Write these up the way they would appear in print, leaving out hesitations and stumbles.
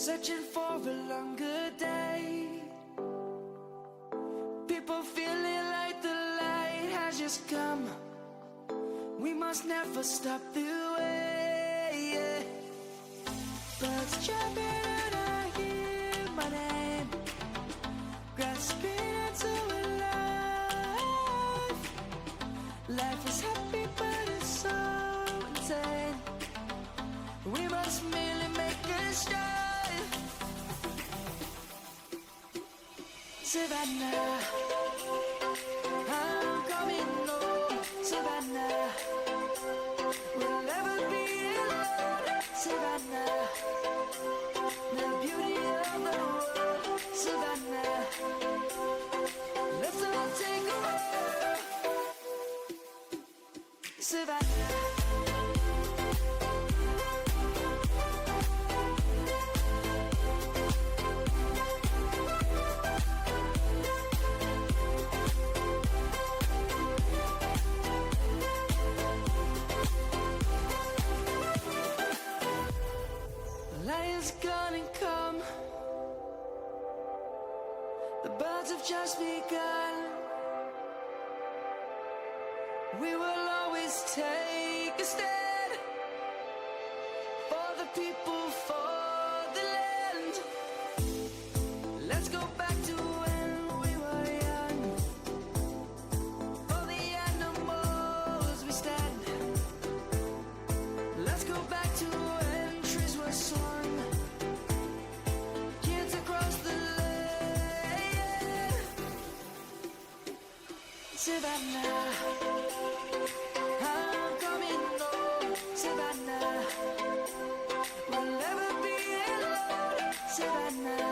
searching for a longer day. People feeling like the light has just come. We must never stop the way. Birds jumping and I hear my name, grasping into a life. Life is happy but it's so insane. We must merely make a start. Savannah, I'm coming home. Savannah, we'll never be alone. Savannah, the beauty of the world. Savannah, let's all take a walk. Savannah. Lion's gonna come. The birds have just begun. We will always take a stand for the people, for the land. Let's go back to when we were young. For the animals we stand. Let's go back to when trees were swung. Kids across the land. Savannah, I'm coming home. Savannah, we'll never be alone. Savannah,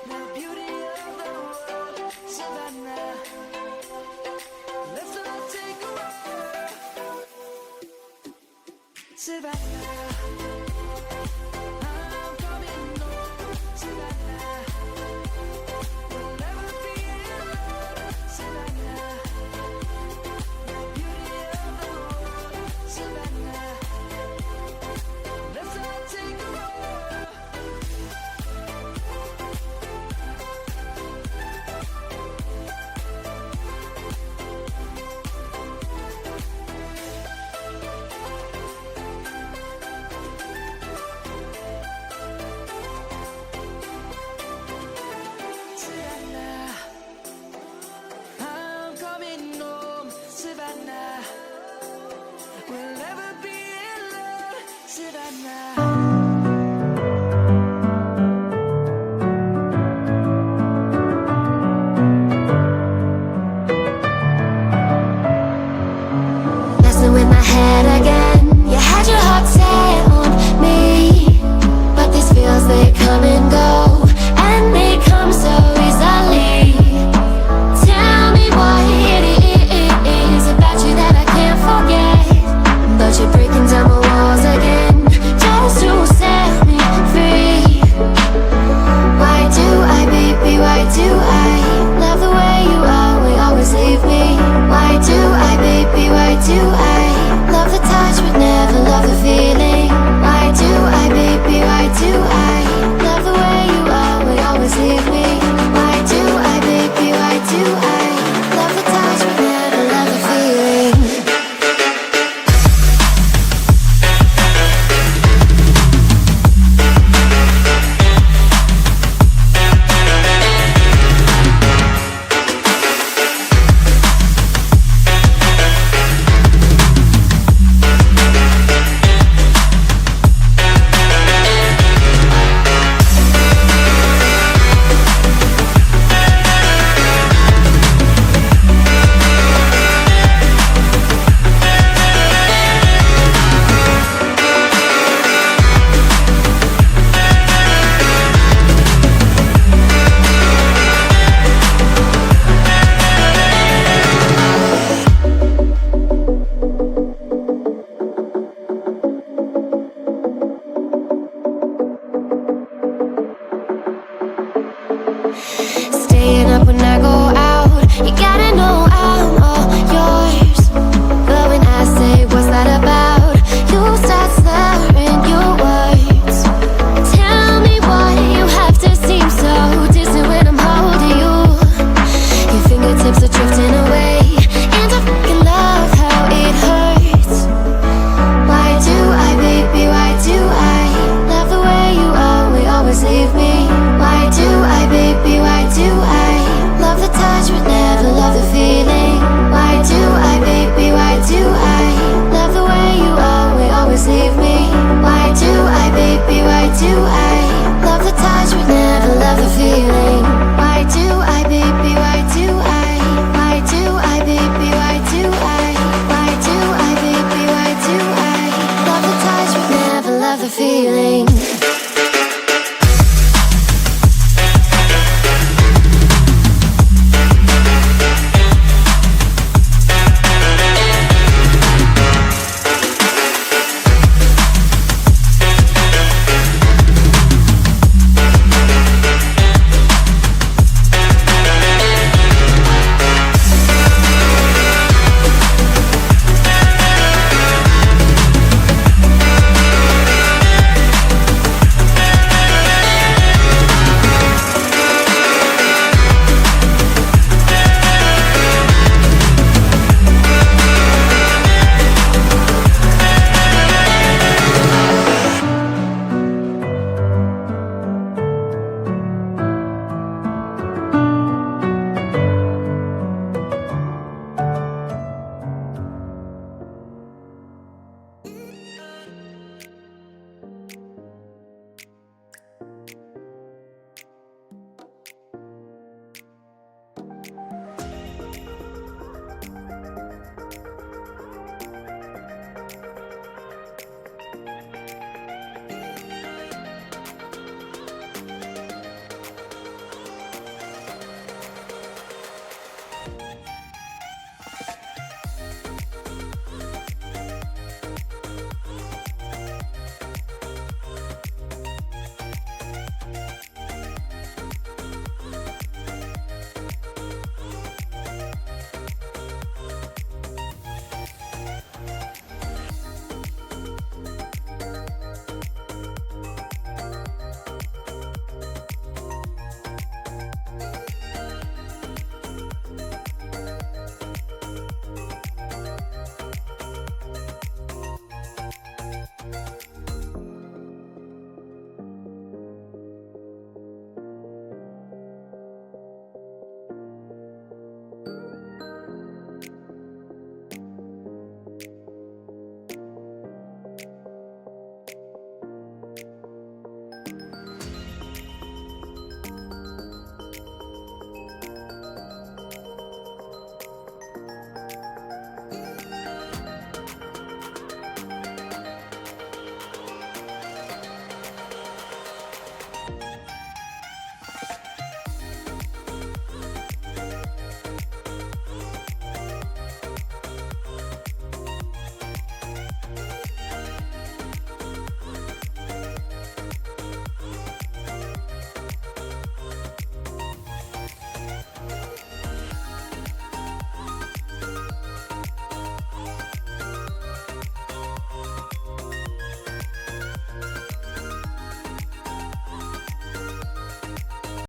the beauty of the world. Savannah, let's all take a walk. Savannah, I'm coming home. Savannah, we'll never be alone. Savannah, the beauty of the world. Savannah, let's all take a walk. Savannah, I'm coming home. Savannah, we'll never be alone. Savannah.